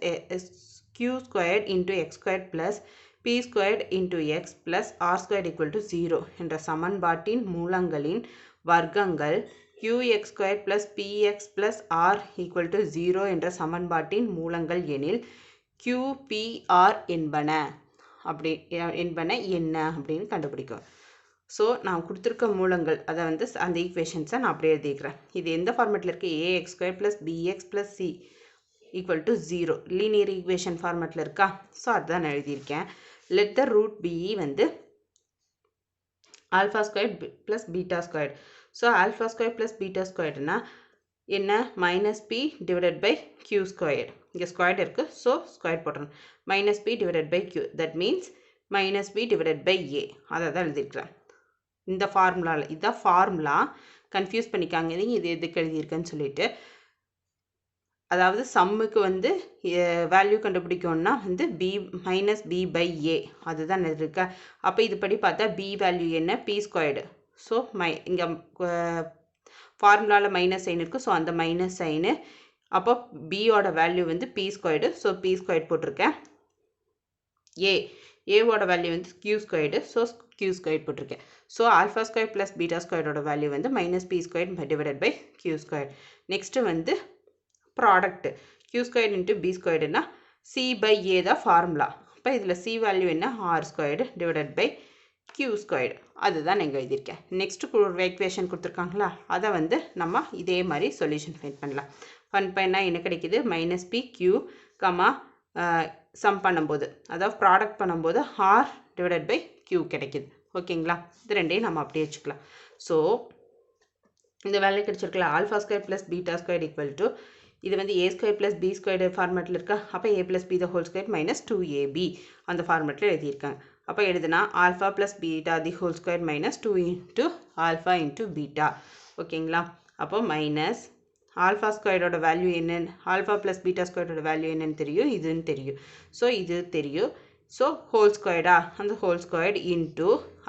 q squared into x squared plus p squared into x plus r squared equal to 0 என்ற சமன்பாட்டின் மூலங்களின் வர்க்கங்கள் qx squared plus px plus r equal to 0 என்ற சமன்பாட்டின் மூலங்கள் எனில் qpr என்பன அப்படி என்பன என்ன அப்படின்னு கண்டுபிடிக்கும் ஸோ நான் கொடுத்துருக்க மூலங்கள் அதை வந்து அந்த ஈக்குவேஷன்ஸை நான் அப்படியே எழுதிக்கிறேன் இது எந்த ஃபார்மேட்டில் இருக்குது ax squared plus bx plus c equal to 0 linear equation ஃபார்மேட்டில் இருக்கா ஸோ அதுதான் நான் எழுதியிருக்கேன் let the root be வந்து alpha squared plus beta squared so alpha squared plus beta squaredனா என்ன minus p divided by q squared இங்கே squared இருக்குது so square போட்டுறோம் minus p divided by q that means minus p divided by a அதை தான் எழுதியிருக்கிறேன் இந்த ஃபார்முலாவில் இதுதான் ஃபார்முலா கன்ஃபியூஸ் பண்ணிக்காங்க இது எதுக்கு எழுதியிருக்கேன்னு சொல்லிட்டு அதாவது சம்முக்கு வந்து வேல்யூ கண்டுபிடிக்கணும்னா வந்து b minus b by a அதுதான் இருக்கா அப்போ இதுபடி பார்த்தா b வேல்யூ என்ன p ஸ்கொயர்டு ஸோ இங்கே ஃபார்முலாவில் மைனஸ் சைன் இருக்குது ஸோ அந்த மைனஸ் சைனு அப்போ பியோட வேல்யூ வந்து p squared so p squared போட்டிருக்கேன் ஏவோட வேல்யூ வந்து q squared so q squared போட்டிருக்கேன் so alpha square plus beta ஸ்கொயரோட வேல்யூ வந்து minus p squared divided by q square next வந்து product q squared into b ஸ்கொயர்டுனா c by A தான் formula அப்போ இதில் c வேல்யூ என்ன r squared divided by q squared அதுதான் நான் எழுதியிருக்கேன் நெக்ஸ்ட்டு ஒரு ஈக்குவேஷன் கொடுத்துருக்காங்களா அதை வந்து நம்ம இதே மாதிரி சொல்யூஷன் ஃபைண்ட் பண்ணலாம் ஃபைண்ட் பண்ணால் என்ன கிடைக்கிது minus P q comma sum பண்ணும்போது அதாவது ப்ராடக்ட் பண்ணும்போது ஆர் டிவைடட் பை q கிடைக்கிது ஓகேங்களா இது ரெண்டையும் நம்ம அப்படியே வச்சுக்கலாம் ஸோ இந்த வேல்யூ கிடைச்சிருக்கல alpha square plus beta square equal to இது வந்து a square plus b square ஃபார்மேட்டில் இருக்கா அப்போ a plus b the whole square minus 2ab அந்த ஃபார்மேட்டில் எழுதியிருக்காங்க அப்போ எழுதுனா alpha plus beta the whole square minus 2 into alpha into beta ஓகேங்களா அப்போ மைனஸ் ஆல்ஃபா ஸ்கொயரோட வேல்யூ என்னன்னு ஆல்ஃபா ப்ளஸ் பீட்டா ஸ்கொயரோட வேல்யூ என்னன்னு தெரியும் இதுன்னு தெரியும் ஸோ இது தெரியும் ஸோ ஹோல் ஸ்கொயர்டா அந்த whole squared into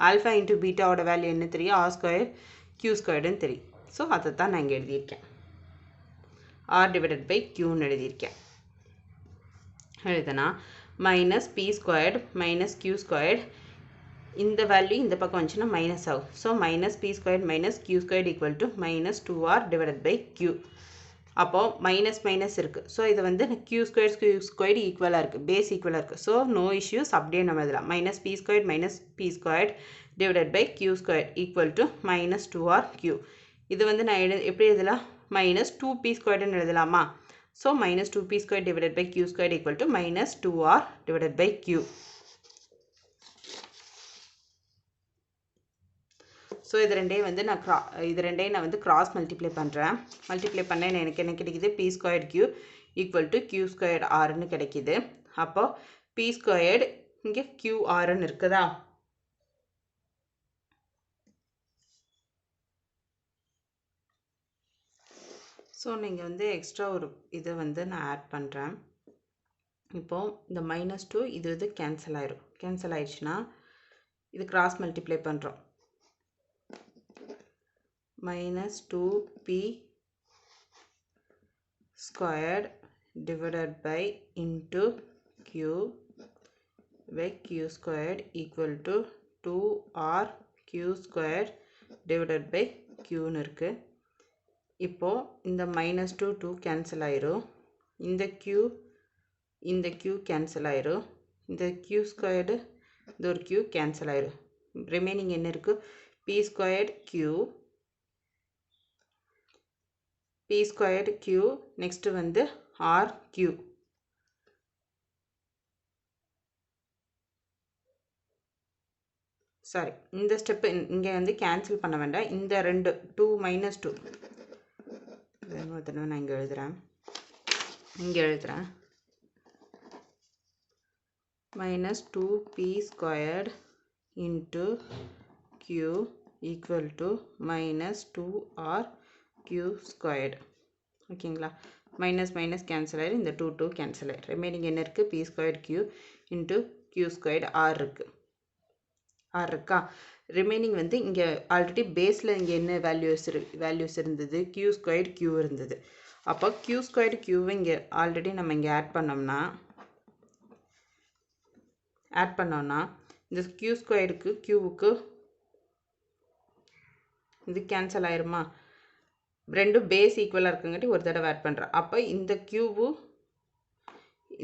alpha into பீட்டாவோட வேல்யூ என்ன தெரியும் ஆர் ஸ்கொயர் q ஸ்கொயர்டுன்னு தெரியும் ஸோ அதை தான் நான் இங்கே எழுதியிருக்கேன் r divided by qன்னு எழுதியிருக்கேன் எழுதுனா minus p squared minus q squared இந்த வேல்யூ இந்த பக்கம் வந்துச்சுன்னா மைனஸ் ஆகும் so minus p squared minus q squared equal to minus 2r divided by q அப்போது மைனஸ் மைனஸ் இருக்குது ஸோ இது வந்து q ஸ்கொயர்டு ஈக்குவலாக இருக்குது பேஸ் ஈக்குவலாக இருக்குது ஸோ நோ இஷ்யூஸ் அப்படியே நம்ம எழுதலாம் minus p squared minus p squared divided by q squared equal to minus 2r q இது வந்து நான் எப்படி எழுதலாம் minus 2p squared ன்னு எழுதலாமா so minus 2p squared divided by q squared equal to minus 2r divided by q so இது ரெண்டையும் வந்து cross multiply பண்ணுறேன் multiply பண்ண எனக்கு என்ன கிடைக்குது p squared q equal to q squared r ன்னு கிடைக்குது அப்போ p squared இங்கே qr ன்னு இருக்குதா ஸோ நீங்கள் வந்து எக்ஸ்ட்ரா ஒரு இதை வந்து நான் ஆட் பண்ணுறேன் இப்போது இந்த -2 இது கேன்சல் ஆயிரும் கேன்சல் ஆயிடுச்சுன்னா இது கிராஸ் மல்டிப்ளை பண்ணுறோம் -2p squared divided by into q by q squared equal to 2r q squared divided by q னு இருக்கு. இப்போ இந்த minus 2 cancel ஆயிரும். இந்த q cancel ஆயிரும். இந்த q squared இந்த ஒரு q cancel ஆயிரும். remaining என்ன இருக்கு? p squared q next வந்து rq. சாரி, இந்த ஸ்டெப் இங்கே வந்து கேன்சல் பண்ண வேண்டாம். இந்த ரெண்டு 2 minus 2 நான் இங்கே எழுதுகிறேன் minus 2p squared into q equal to minus 2r q squared. ஓகேங்களா? மைனஸ் மைனஸ் கேன்சல் ஆயிரும். இந்த 2 கேன்சல் ஆயிரும். ரிமைனிங் என்ன இருக்குது? p squared q into q squared r இருக்கா? ரிமைனிங் வந்து இங்கே ஆல்ரெடி பேஸில் இங்கே என்ன வேல்யூஸ் இருந்தது? q squared q இருந்தது. அப்போ q squared q இங்கே ஆல்ரெடி நம்ம இங்கே ஆட் பண்ணோம்னா இந்த q ஸ்கொயருக்கு q இது கேன்சல் ஆயிருமா? ரெண்டும் பேஸ் ஈக்குவலாக இருக்குங்காட்டி ஒரு தடவை ஆட் பண்ணுறேன். அப்போ இந்த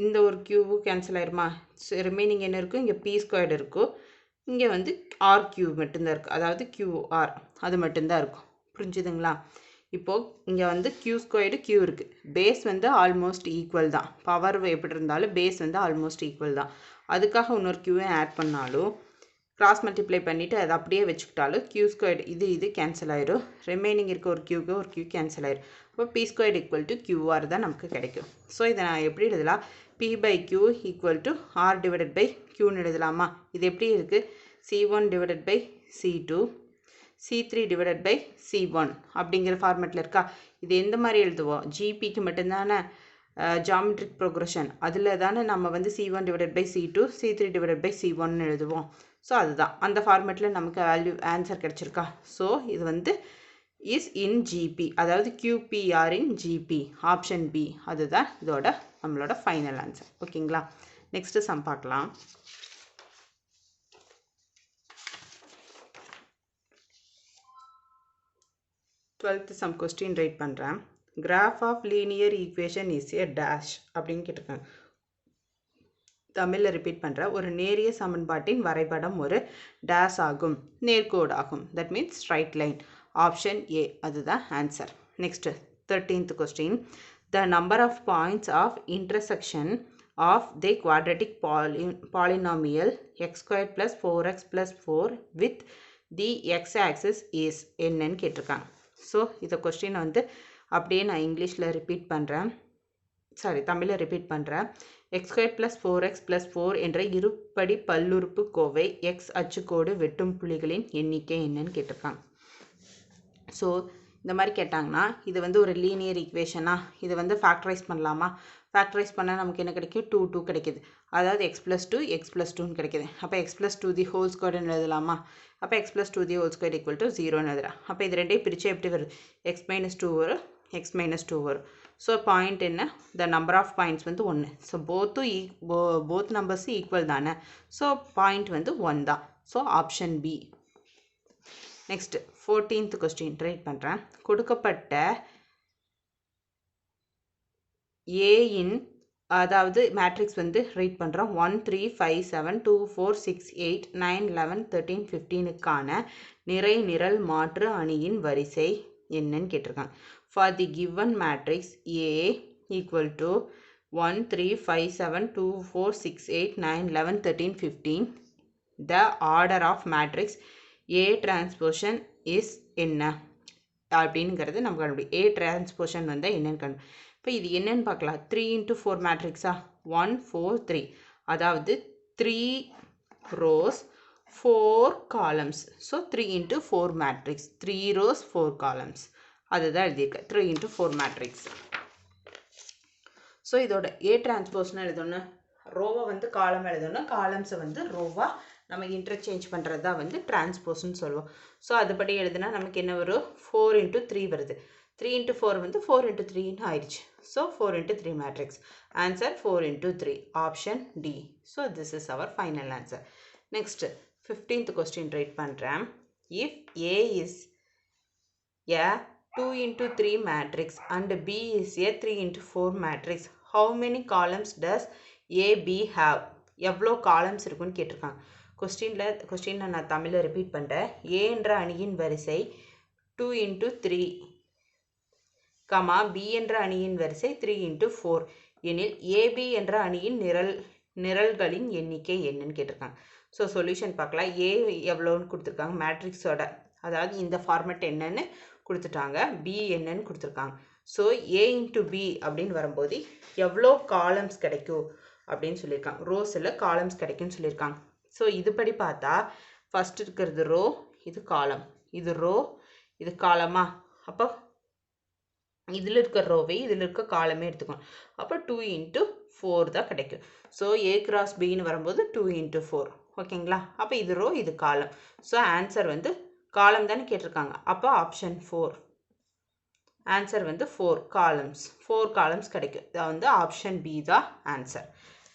இந்த ஒரு க்யூவு கேன்சல் ஆயிருமா? ரிமைனிங் என்ன இருக்கும்? இங்கே p ஸ்கொயர்டு இருக்கும். இங்கே வந்து ஆர் கியூ மட்டும்தான் இருக்குது. அதாவது QR அது மட்டும்தான் இருக்கும். புரிஞ்சுதுங்களா? இப்போது இங்கே வந்து q ஸ்கொயர்டு q இருக்குது. பேஸ் வந்து ஆல்மோஸ்ட் ஈக்குவல் தான். பவர் எப்படி இருந்தாலும் பேஸ் வந்து ஆல்மோஸ்ட் ஈக்குவல் தான். அதுக்காக இன்னொரு க்யூவை ஆட் பண்ணாலும் கிராஸ் மல்டிப்ளை பண்ணிவிட்டு அதை அப்படியே வச்சுக்கிட்டாலும் q ஸ்கொயர்டு இது கேன்சல் ஆயிரும். ரிமைனிங் இருக்க ஒரு க்யூக்கு ஒரு க்யூ கேன்சல் ஆயிரும். இப்போ p squared equal to QR தான் நமக்கு கிடைக்கும். ஸோ இதை நான் எப்படி எழுதலாம்? p by q equal to r divided by q எழுதலாமா? இது எப்படி இருக்குது? c1 divided by c2 c3 divided by c1 அப்படிங்கிற ஃபார்மெட்டில் இருக்கா? இது எந்த மாதிரி எழுதுவோம்? ஜிபிக்கு மட்டும்தானே ஜாமெட்ரிக் ப்ரோக்ரஷன். அதில் தானே நம்ம வந்து c1 divided by c2 c3 divided by c1 எழுதுவோம். ஸோ அதுதான் அந்த ஃபார்மெட்டில் நமக்கு ஆன்சர் கிடச்சிருக்கா? ஸோ இது வந்து இஸ் இன் ஜிபி, அதாவது QPR in GP, option B. அதுதான் இதோட நம்மளோட ஃபைனல் ஆன்சர். ஓகேங்களா? நெக்ஸ்ட் சம் பார்க்கலாம். டுவெல்த் சம் கொஸ்டின் ரைட் பண்ணுறேன். Graph of linear equation is a dash அப்படின்னு கேட்டிருக்காங்க. தமிழில் ரிப்பீட் பண்ணுறேன். ஒரு நேரிய சமன்பாட்டின் வரைபடம் ஒரு டேஷ் ஆகும், நேர்கோடு ஆகும். That means straight line. Option A அதுதான் answer. Next 13th question. The number of points of intersection of the quadratic polynomial x squared plus 4x plus 4 with the x axis is என்னன்னு கேட்டிருக்காங்க. So இந்த question வந்து அப்படியே நான் இங்கிலீஷில் repeat பண்ணுறேன். தமிழில் ரிப்பீட் பண்ணுறேன். x squared plus 4x plus 4 என்ற இருபடி பல்லுறுப்பு கோவை x அச்சுக்கோடு வெட்டும் புள்ளிகளின் எண்ணிக்கை என்னன்னு கேட்டிருக்காங்க. ஸோ இந்த மாதிரி கேட்டாங்கன்னா இது வந்து ஒரு லீனியர் ஈக்குவேஷனா, இது வந்து ஃபேக்டரைஸ் பண்ணலாமா? ஃபேக்டரைஸ் பண்ணால் நமக்கு என்ன கிடைக்கும்? 2 கிடைக்குது. அதாவது x plus 2 x plus 2ன்னு கிடைக்குது. அப்போ x plus 2 தி ஹோல் ஸ்கொயர்னு எழுதலாமா? அப்போ x plus 2 the whole square equal to 0ன்னு எழுதுறேன். அப்போ இது ரெண்டையும் பிரித்து எப்படி வருது? x minus 2 வரும், x minus 2 வரும். ஸோ பாயிண்ட் என்ன? த நம்பர் ஆஃப் பாயிண்ட்ஸ் வந்து 1. ஸோ போத் நம்பர்ஸ் ஈக்குவல் தானே. ஸோ பாயிண்ட் வந்து 1 தான். So option B. Next 14th question write பண்ணுறேன். கொடுக்கப்பட்ட ஏயின் அதாவது மேட்ரிக்ஸ் வந்து ரைட் பண்ணுறோம். 1 3 5 7 2 4 6 8 9 11 13 15க்கான நிறை நிரல் மாற்று அணியின் வரிசை என்னன்னு கேட்டிருக்காங்க. For the given matrix A equal to 1 3 5 7 2 4 6 8 9 11 13 15 the order of matrix A transposition is என்ன அப்படிங்கிறது நம்ம கண்டுபிடி. ஏ டிரான்ஸ்போஷன் வந்தால் என்னன்னு கண்டு. இப்போ இது என்னன்னு பார்க்கலாம். 3 into 4 மேட்ரிக்ஸா? 1 4 3, அதாவது 3 rows 4 columns. So 3 into 4 matrix, 3 rows 4 columns. அதுதான் எழுதியிருக்கேன். 3 into 4 மேட்ரிக்ஸ். ஸோ இதோட ஏ டிரான்ஸ்போஸ்னு எழுதணும். ரோவை வந்து காலம் எழுதணும், காலம்ஸை வந்து ரோவாக நம்ம இன்டர்சேஞ்ச் பண்ணுறது தான் வந்து டிரான்ஸ்போஸ்ன்னு சொல்லுவோம். ஸோ அதுபடி எழுதுனா நமக்கு என்ன வரும்? 4 into 3 வருது. 3 into 4 வந்து 4 into 3 ஆயிடுச்சு. So 4 into 3 matrix. Answer 4 into 3. Option D. So this is our final answer. Next 15th question write பண்றேன். If A is a 2 into 3 matrix and B is a 3 into 4 matrix, how many columns does A, B have? எவ்வளோ columns இருக்குன்னு கேட்டிருக்காங்க. கொஸ்டினில் நான் தமிழில் repeat பண்ணுறேன். A என்ற அணியின் வரிசை 2 into 3, B என்ற அணியின் வரிசை 3 into 4 எனில் AB என்ற அணியின் நிரல்களின் எண்ணிக்கை என்னன்னு கேட்டிருக்காங்க. ஸோ சொல்யூஷன் பார்க்கலாம். A எவ்வளோன்னு கொடுத்துருக்காங்க மேட்ரிக்ஸோட, அதாவது இந்த ஃபார்மேட் என்னன்னு கொடுத்துட்டாங்க, B என்னன்னு கொடுத்துருக்காங்க. ஸோ A into B அப்படின்னு வரும்போது எவ்வளோ காலம்ஸ் கிடைக்கும் அப்படின்னு சொல்லியிருக்காங்க. ரோஸில் காலம்ஸ் கிடைக்கும்னு சொல்லியிருக்காங்க. ஸோ இதுபடி பார்த்தா ஃபஸ்ட் இருக்கிறது ரோ, இது காலம், இது ரோ, இது காலமா. அப்போ இதில் இருக்க ரோவை இதில் இருக்க காலமே எடுத்துக்கணும். அப்போ 2 into 4 தான் கிடைக்கும். ஸோ A cross Bன்னு வரும்போது 2 into 4. ஓகேங்களா? அப்போ இது ரோ, இது காலம். ஸோ ஆன்சர் வந்து காலம் தானே கேட்டிருக்காங்க. அப்போ ஆப்ஷன் 4. ஆன்சர் வந்து 4 காலம்ஸ், 4 காலம்ஸ் கிடைக்கும். இதை வந்து ஆப்ஷன் பி தான் answer.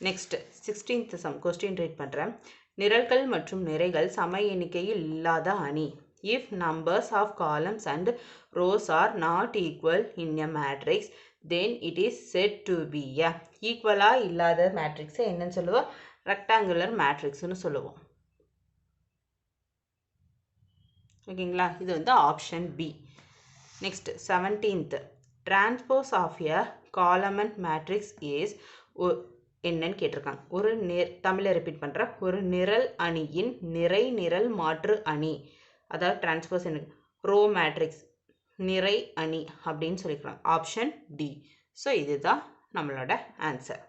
Next 16th sum question read பண்ணுறேன். நிரல்கள் மற்றும் நிறைகள் சம எண்ணிக்கையில் இல்லாத அணி. If numbers of columns and rows are not equal in a matrix, then it is said to be a equal-ஆ இல்லாத மேட்ரிக்ஸை என்னன்னு சொல்லுவோம்? ரெக்டாங்குலர் மேட்ரிக்ஸ்னு சொல்லுவோம். ஓகேங்களா? இது வந்து option B. Next 17th transpose of a column matrix is என்னன்னு கேட்டிருக்காங்க. ஒரு தமிழை ரிப்பீட் பண்ணுறேன். ஒரு நிரல் அணியின் நிரல் மாற்று அணி, அதாவது டிரான்ஸ்போஸ் எனக்கு ரோ மேட்ரிக்ஸ் நிறை அணி அப்படின்னு சொல்லிக்கிறாங்க. Option D. ஸோ இதுதான் நம்மளோட ஆன்சர்.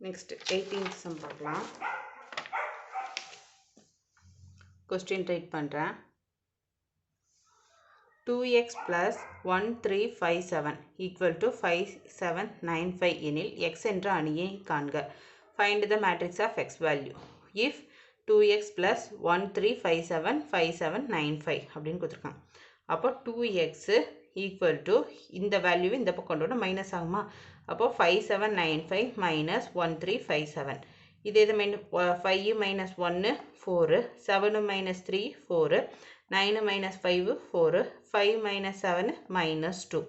நெக்ஸ்ட் 18th சம் பார்க்கலாம். கொஸ்டின் ரைட் பண்ணுறேன். 2x plus 1357 equal to 5795 எனில் x என்ற அணியை காண்க. Find the matrix of x value. If 2x plus 1357 5795 அப்படின்னு கொடுத்துருக்காங்க. அப்போ 2x equal to இந்த வேல்யூ இந்த பக்கம் கொண்டு வந்து மைனஸ் ஆகுமா? அப்போ 5795 minus 1357. இதே இது 5 minus 1 4, 7 minus 3 4, 9 minus 5 4, 5 minus 7 minus 2.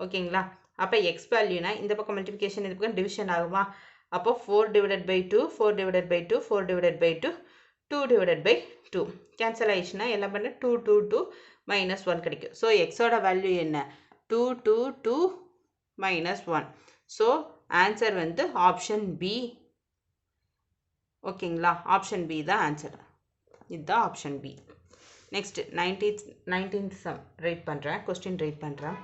ஓகேங்களா? அப்போ எக்ஸ் வேல்யூனா இந்த பக்கம் மல்டிபிகேஷன் இது பக்கம் டிவிஷன் ஆகுமா? அப்போ 4 divided by 2 4 divided by 2 4 divided by 2 2 divided by 2 cancel ஆயிடுச்சுன்னா எல்லாம் பண்ண 2 2 2 minus 1 கிடைக்கும். ஸோ எக்ஸோட வேல்யூ என்ன? 2 2 2 minus 1. ஸோ ஆன்சர் வந்து ஆப்ஷன் பி. ஓகேங்களா? ஆப்ஷன் பி தான் ஆன்சர். இதுதான் option B. Next 19th sum write பண்ணுறேன். கொஸ்டின் ரைட் பண்ணுறேன்.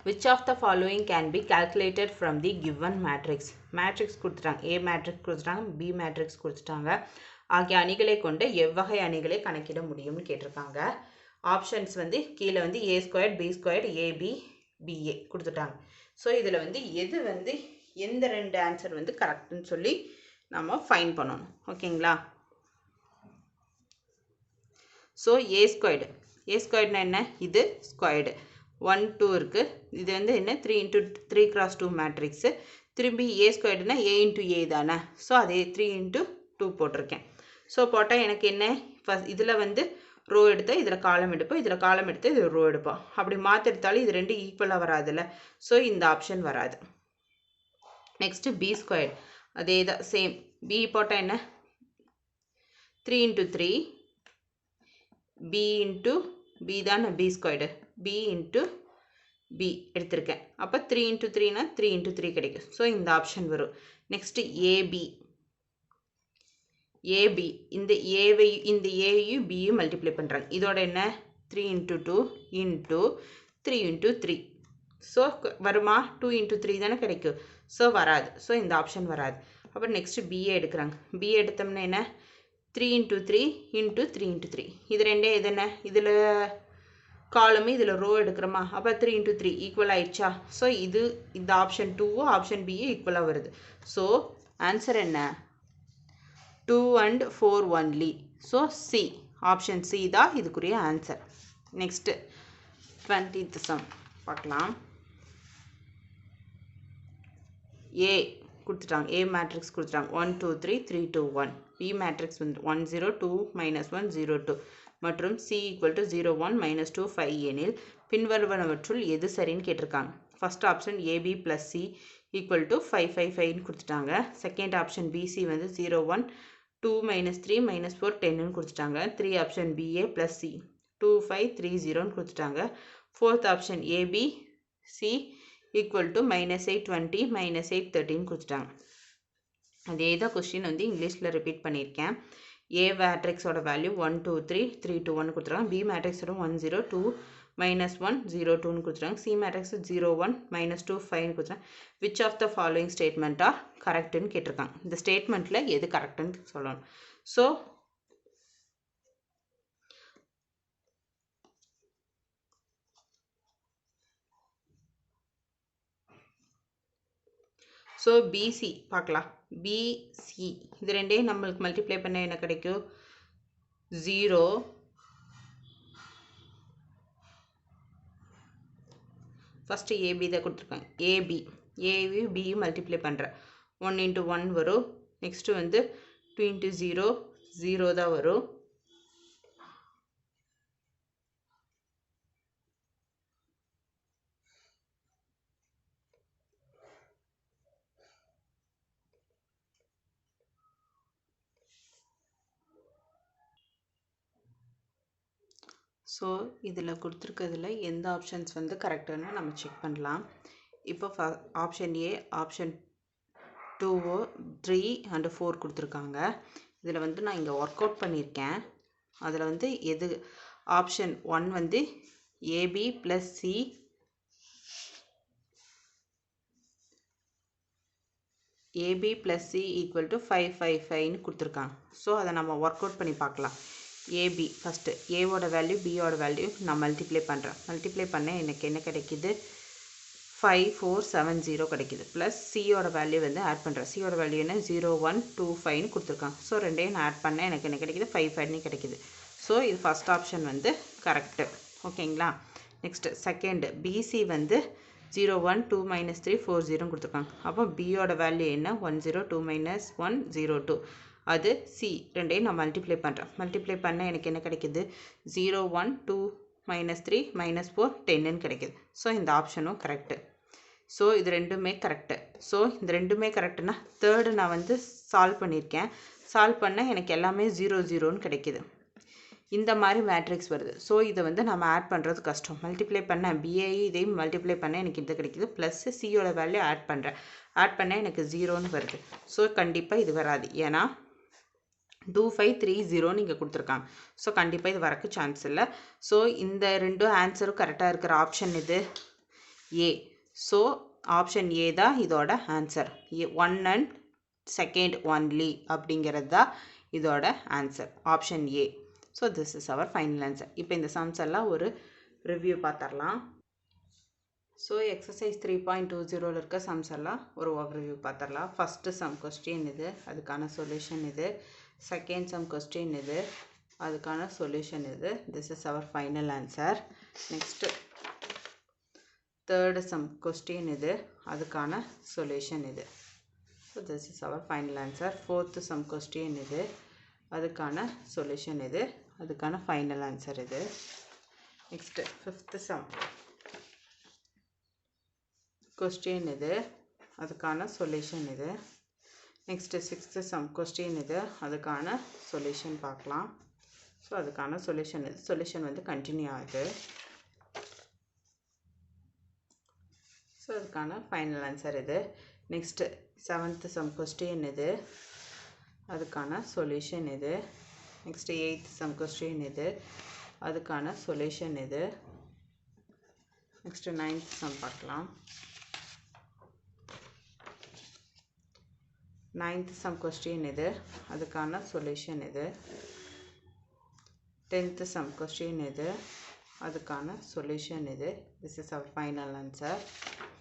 Which of the following can be calculated from the given matrix? Matrix கொடுத்துட்டாங்க. A மேட்ரிக்ஸ் கொடுத்துட்டாங்க, B மேட்ரிக்ஸ் கொடுத்துட்டாங்க. ஆகிய அணிகளை கொண்டு எவ்வகை அணிகளை கணக்கிட முடியும்னு கேட்டிருக்காங்க. ஆப்ஷன்ஸ் வந்து கீழே வந்து A squared B squared AB BA கொடுத்துட்டாங்க. ஸோ இதில் வந்து எது வந்து எந்த ரெண்டு ஆன்சர் வந்து கரெக்டுன்னு சொல்லி நம்ம ஃபைன் பண்ணணும். ஓகேங்களா? ஸோ A ஸ்கொயர்டுனா என்ன? இது ஸ்கொயர்டு 1 2 இருக்குது. இது வந்து என்ன 3 into 3 cross 2 மேட்ரிக்ஸு. திரும்பி A ஸ்கொயர்டுனா A into A தானே. ஸோ அதே 3 into 2 போட்டிருக்கேன். ஸோ போட்டால் எனக்கு என்ன ஃபஸ்ட் இதில் வந்து ரோ எடுத்தால் இதில் காலம் எடுப்போம், இதில் காலம் எடுத்தால் இது ரோ எடுப்போம். அப்படி மாற்றி எடுத்தாலும் இது ரெண்டு ஈக்குவலாக வராதுல்ல. ஸோ இந்த ஆப்ஷன் வராது. நெக்ஸ்ட்டு B ஸ்கொயர்டு அதே தான் சேம். B போட்டால் என்ன 3 into 3 B into B தானே B squared B into B எடுத்திருக்கேன். அப்போ 3 into 3னா 3 into 3 கிடைக்கும். ஸோ இந்த ஆப்ஷன் வரும். நெக்ஸ்ட்டு AB இந்த ஏவையும் பியும் மல்டிப்ளை பண்ணுறாங்க. இதோட என்ன 3 into 2 into 3 into 3. ஸோ வருமா? 2 into 3 தானே கிடைக்கும். ஸோ வராது. ஸோ இந்த ஆப்ஷன் வராது. அப்புறம் நெக்ஸ்ட்டு பிஏ எடுக்கிறாங்க. பிஏ எடுத்தோம்னா என்ன 3 into 3 into 3 into 3. இது ரெண்டே இது என்ன? இதில் காலம் இதில் ரோ எடுக்கிறோமா, அப்போ 3 into 3 ஈக்குவல் ஆயிடுச்சா. ஸோ இது இந்த ஆப்ஷன் 2 ஆப்ஷன் பியும் ஈக்குவலாக வருது. ஸோ ஆன்சர் என்ன, 2 and 4 only. So C, option C தான் இதுக்குரிய ஆன்சர். நெக்ஸ்ட்டு 20th சம் பார்க்கலாம். ஏ கொடுத்துட்டாங்க, ஏ மேட்ரிக்ஸ் கொடுத்துட்டாங்க 1 2 3 3 2 1. பி மேட்ரிக்ஸ் வந்து 1 0 2 -1 0 2 மற்றும் சி ஈக்குவல் டு 0 1 -2 5 எனில் பின்வருவனவற்றுள் எது சரின்னு கேட்டிருக்காங்க. First option AB plus C equal to 5 5 5ன்னு கொடுத்துட்டாங்க. செகண்ட் ஆப்ஷன் பிசி வந்து 0 1 2 -3 -4 10ன்னு கொடுத்துட்டாங்க. 3 ஆப்ஷன் பிஏ ப்ளஸ் சி 2 5 3 0ன்னு கொடுத்துட்டாங்க. Fourth option AB C equal to -8 20 -8 13 கொடுத்துட்டாங்க. அதே தான் கொஸ்டின் வந்து இங்கிலீஷில் ரிப்பீட் பண்ணியிருக்கேன். ஏ மேட்ரிக்ஸோட வேல்யூ 1 2 3 3 2 1 கொடுத்துருக்காங்க. பி மேட்ரிக்ஸோட 1 0 2 -1 0 2ன்னு கொடுத்துருக்காங்க. சி மேட்ரிக்ஸ் 0 1 -2 5ன்னு கொடுத்துருக்காங்க. Which of the following statement are கரெக்டுன்னு கேட்டிருக்காங்க. இந்த ஸ்டேட்மெண்ட்டில் எது கரெக்டுன்னு சொல்லணும். ஸோ பிசி பார்க்கலாம். பிசி இது ரெண்டையும் நம்மளுக்கு மல்டிப்ளை பண்ண என்ன கிடைக்கும், 0 ஃபஸ்ட்டு ஏபி தான் கொடுத்துருக்காங்க. ஏபி பியும் மல்டிப்ளை பண்ணுறேன். 1 into 1 வரும். நெக்ஸ்ட்டு வந்து 2 into 0 0 தான் வரும். ஸோ இதில் கொடுத்துருக்கிறதுல எந்த ஆப்ஷன்ஸ் வந்து கரெக்டுன்னு நம்ம செக் பண்ணலாம். இப்போ ஆப்ஷன் ஏ ஆப்ஷன் 2 3 and 4 கொடுத்துருக்காங்க. இதில் வந்து நான் இங்கே ஒர்க் அவுட் பண்ணியிருக்கேன். அதில் வந்து எது ஆப்ஷன் 1 வந்து AB plus C AB plus C equal to 5 5 5ன்னு கொடுத்துருக்காங்க. ஸோ அதை நம்ம ஒர்க் அவுட் பண்ணி பார்க்கலாம். ஏபி ஃபஸ்ட்டு ஏவோட வேல்யூ பியோட வேல்யூ நான் மல்டிப்ளை பண்ணுறேன். மல்டிப்ளை பண்ண எனக்கு என்ன கிடைக்கிது, 5 4 7 0 கிடைக்கிது. ப்ளஸ் சியோட வேல்யூ வந்து ஆட் பண்ணுறேன். சியோட வேல்யூ என்ன 0 1 2 5ன்னு கொடுத்துருக்காங்க. ஸோ ரெண்டையும் நான் ஆட் பண்ணேன், எனக்கு என்ன கிடைக்கிது 5 5ன்னு கிடைக்கிது. ஸோ இது ஃபஸ்ட் ஆப்ஷன் வந்து கரெக்டு. ஓகேங்களா. நெக்ஸ்ட்டு செகண்டு பிசி வந்து 0 1 2 -3 4 0ன்னு கொடுத்துருக்காங்க. அப்போ பியோட வேல்யூ என்ன 1 0 2 -1 0 2. அது சி ரெண்டையும் நான் மல்டிப்ளை பண்ணுறேன். மல்டிப்ளை பண்ண எனக்கு என்ன கிடைக்கிது 0 1 2 -3 -4 10ன்னு கிடைக்கிது. ஸோ இந்த ஆப்ஷனும் கரெக்டு. ஸோ இது ரெண்டுமே கரெக்டு. ஸோ இந்த ரெண்டுமே கரெக்டுனா தேர்டு நான் வந்து சால்வ் பண்ணியிருக்கேன். சால்வ் பண்ண எனக்கு எல்லாமே 0 0ன்னு கிடைக்கிது. இந்த மாதிரி மேட்ரிக்ஸ் வருது. ஸோ இதை வந்து நம்ம ஆட் பண்ணுறது கஷ்டம். மல்டிப்ளை பண்ண பிஏ இதையும் மல்டிப்ளை பண்ண எனக்கு இது கிடைக்கிது. ப்ளஸ் சியோட வேல்யூ ஆட் பண்ணுறேன். ஆட் பண்ண எனக்கு 0ன்னு வருது. ஸோ கண்டிப்பாக இது வராது. ஏன்னா 2 5 3 0ன்னு இங்கே கொடுத்துருக்காங்க. ஸோ கண்டிப்பாக இது வரக்கு சான்ஸ் இல்லை. ஸோ இந்த ரெண்டும் ஆன்சரும் கரெக்டாக இருக்கிற ஆப்ஷன் இது ஏ. ஸோ ஆப்ஷன் ஏ தான் இதோட ஆன்சர். 1 and 2 only அப்படிங்கிறது தான் இதோட answer, option A. So this is our final answer. இப்போ இந்த சம்ஸ் எல்லாம் ஒரு ரிவ்யூ பார்த்துடலாம். ஸோ எக்ஸசைஸ் 3.20 இருக்க சம்ஸ் எல்லாம் ஒரு ஓவர்வியூ பார்த்துடலாம். ஃபஸ்ட்டு சம் கொஸ்டின் இது, அதுக்கான சொல்யூஷன் இது. செகண்ட் சம் கொஸ்டின் இது, அதுக்கான சொல்யூஷன் இது. This is our final answer. Next third sum question இது, அதுக்கான சொல்யூஷன் இது. So this is our final answer. Fourth sum question இது, அதுக்கான சொல்யூஷன் இது, அதுக்கான ஃபைனல் ஆன்சர் இது. நெக்ஸ்ட்டு ஃபிஃப்த்து சம் கொஸ்டின் இது, அதுக்கான சொல்யூஷன் இது. நெக்ஸ்ட்டு சிக்ஸ்த்து சம் கொஸ்டின் இது, அதுக்கான சொல்யூஷன் பார்க்கலாம். ஸோ அதுக்கான சொல்யூஷன் இது. சொல்யூஷன் வந்து கண்டினியூ ஆகுது. ஸோ அதுக்கான ஃபைனல் ஆன்சர் இது. நெக்ஸ்ட்டு செவன்த்து சம் கொஸ்டின் இது, அதுக்கான சொல்யூஷன் இது. நெக்ஸ்ட்டு எயித்து சம் கொஸ்டின் இது, அதுக்கான சொல்யூஷன் இது. நெக்ஸ்ட்டு நைன்த் சம் பார்க்கலாம். நைன்த் சம் கொஸ்டின் இது, அதுக்கான சொல்யூஷன் இது. டென்த்து சம் கொஸ்டின் இது, அதுக்கான சொல்யூஷன் இது. This is our final answer.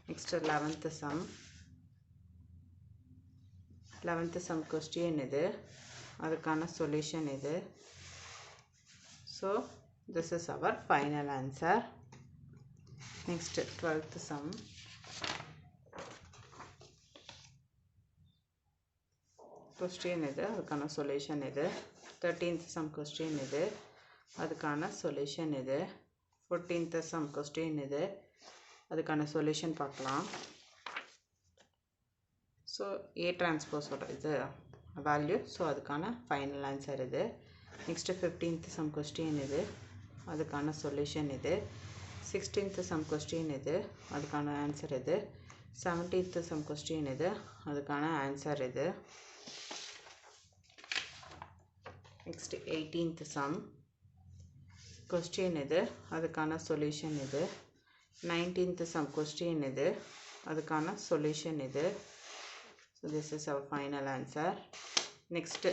Next 11th sum. 11th sum question இது. அதுக்கான சொல்யூஷன் இது. So this is our final answer. Next 12th sum. Question இது. அதுக்கான சொல்யூஷன் இது. 13th sum question இது. அதுக்கான சொல்யூஷன் இது. 14th sum question இது. அதுக்கான சொல்யூஷன் பார்க்கலாம். ஸோ A டிரான்ஸ்போஸோட இது வேல்யூ. ஸோ அதுக்கான ஃபைனல் ஆன்சர் இது. நெக்ஸ்ட்டு 15th sum question இது. அதுக்கான சொல்யூஷன் இது. 16th sum question இது. அதுக்கான ஆன்சர் இது. 17th sum question இது. அதுக்கான ஆன்சர் இது. நெக்ஸ்ட் 18th sum question இது. அதுக்கான சொல்யூஷன் இது. 19th sum question இது. அதுக்கான சொல்யூஷன் இது. So this is our final answer. Next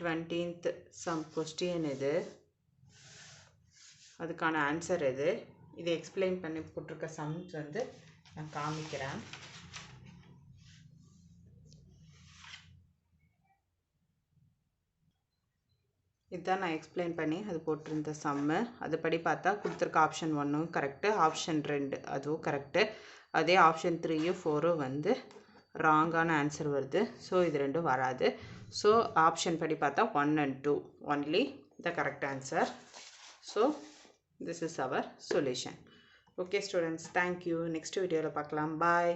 20th sum question இது. அதுக்கான ஆன்சர் இது. இதை எக்ஸ்பிளைன் பண்ணி போட்டிருக்க சம்ஸ் வந்து நான் காமிக்கிறேன். இதுதான் நான் எக்ஸ்பிளைன் பண்ணி அது போட்டிருந்த சம்மு. அதுபடி பார்த்தா கொடுத்துருக்க ஆப்ஷன் 1 கரெக்டு, ஆப்ஷன் 2 அதுவும் கரெக்டு, அதே ஆப்ஷன் 3 4 வந்து ராங்கான ஆன்சர் வருது. ஸோ இது ரெண்டும் வராது. ஸோ ஆப்ஷன் படி பார்த்தா 1 and 2 only the correct answer. So this is our solution. Okay students, thank you. Next வீடியோவில் பார்க்கலாம். பாய்.